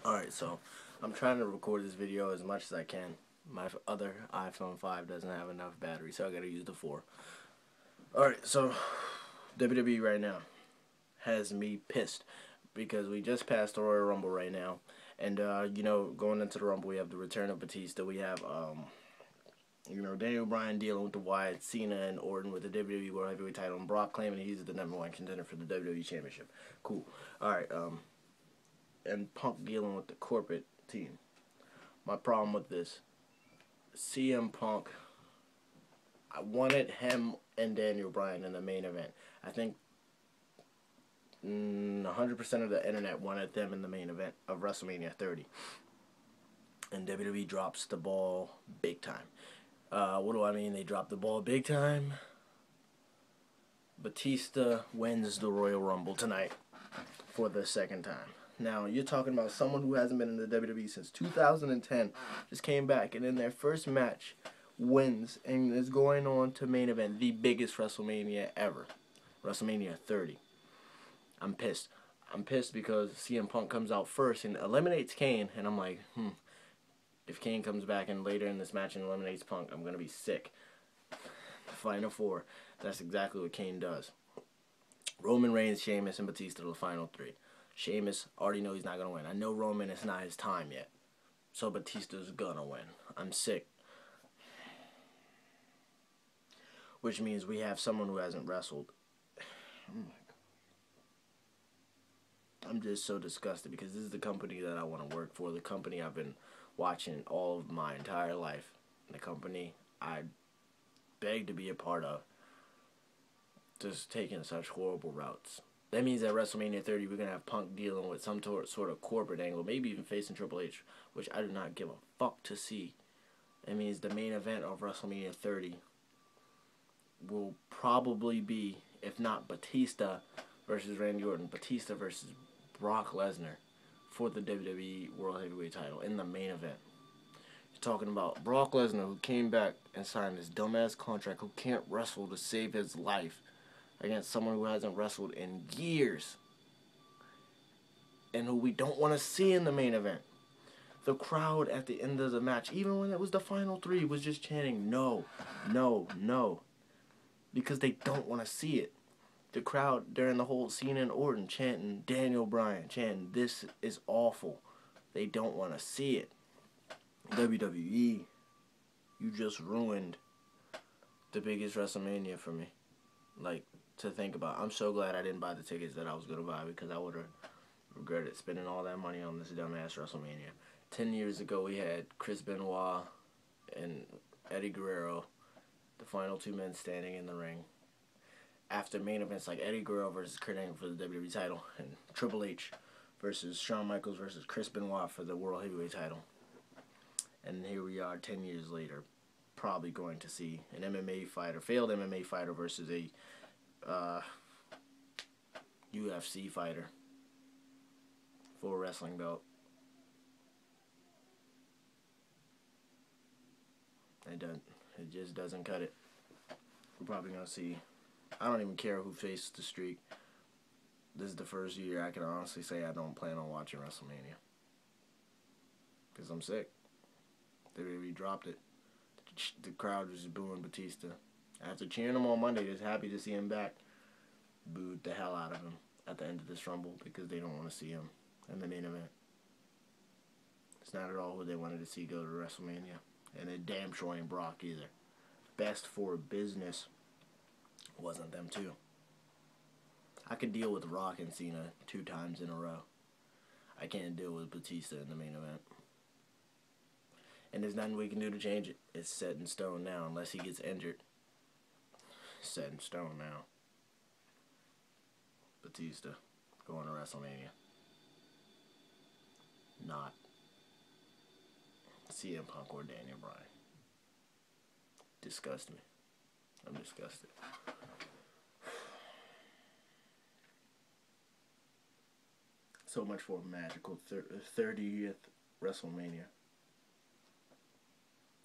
Alright, so I'm trying to record this video as much as I can. My other iPhone 5 doesn't have enough battery, so I gotta use the 4. Alright, so WWE right now has me pissed because we just passed the Royal Rumble right now. And, going into the Rumble, we have the return of Batista. We have, Daniel Bryan dealing with the Wyatt, Cena and Orton with the WWE World Heavyweight title, and Brock claiming he's the #1 contender for the WWE Championship. Cool. Alright, and Punk dealing with the corporate team. My problem with this, CM Punk, I wanted him and Daniel Bryan in the main event. I think 100% of the internet wanted them in the main event of WrestleMania 30. And WWE drops the ball big time. What do I mean they dropped the ball big time? Batista wins the Royal Rumble tonight for the second time. Now, you're talking about someone who hasn't been in the WWE since 2010, just came back, and in their first match, wins, and is going on to main event the biggest WrestleMania ever, WrestleMania 30. I'm pissed. I'm pissed because CM Punk comes out first and eliminates Kane, and I'm like, if Kane comes back and later in this match and eliminates Punk, I'm going to be sick. Final four, that's exactly what Kane does. Roman Reigns, Sheamus, and Batista to the final three. Sheamus already know he's not going to win. I know Roman, it's not his time yet. So Batista's going to win. I'm sick. Which means we have someone who hasn't wrestled. Oh my God. I'm just so disgusted because this is the company that I want to work for. The company I've been watching all of my entire life. The company I beg to be a part of. Just taking such horrible routes. That means at WrestleMania 30, we're going to have Punk dealing with some sort of corporate angle, maybe even facing Triple H, which I do not give a fuck to see. That means the main event of WrestleMania 30 will probably be, if not Batista versus Randy Orton, Batista versus Brock Lesnar for the WWE World Heavyweight title in the main event. You're talking about Brock Lesnar, who came back and signed this dumbass contract, who can't wrestle to save his life, against someone who hasn't wrestled in years and who we don't want to see in the main event. The crowd at the end of the match, even when it was the final three, was just chanting, no, no, no, because they don't want to see it. The crowd during the whole Cena and Orton chanting Daniel Bryan, chanting, this is awful. They don't want to see it. WWE, you just ruined the biggest WrestleMania for me. Like, to think about. I'm so glad I didn't buy the tickets that I was going to buy, because I would have regretted spending all that money on this dumbass WrestleMania. 10 years ago, we had Chris Benoit and Eddie Guerrero, the final two men standing in the ring. After main events like Eddie Guerrero versus Kurt Angle for the WWE title, and Triple H versus Shawn Michaels versus Chris Benoit for the World Heavyweight title. And here we are 10 years later, probably going to see an MMA fighter, failed MMA fighter versus a UFC fighter for a wrestling belt. It just doesn't cut it. We're probably gonna see. I don't even care who faces the streak. This is the first year I can honestly say I don't plan on watching WrestleMania, because I'm sick. They really dropped it. The crowd was just booing Batista. After cheering him on Monday, just happy to see him back, booed the hell out of him at the end of this Rumble because they don't want to see him in the main event. It's not at all who they wanted to see go to WrestleMania. And it damn sure ain't Brock either. Best for business wasn't them too. I could deal with Rock and Cena 2 times in a row. I can't deal with Batista in the main event. And there's nothing we can do to change it. It's set in stone now, unless he gets injured. Set in stone now. Batista going to WrestleMania. Not CM Punk or Daniel Bryan. Disgust me. I'm disgusted. So much for a magical 30th WrestleMania.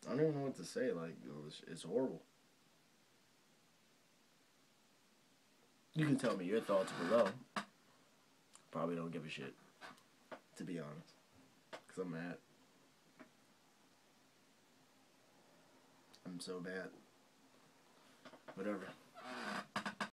I don't even know what to say. Like, it's horrible. You can tell me your thoughts below. Probably don't give a shit, to be honest. Because I'm mad. I'm so bad. Whatever.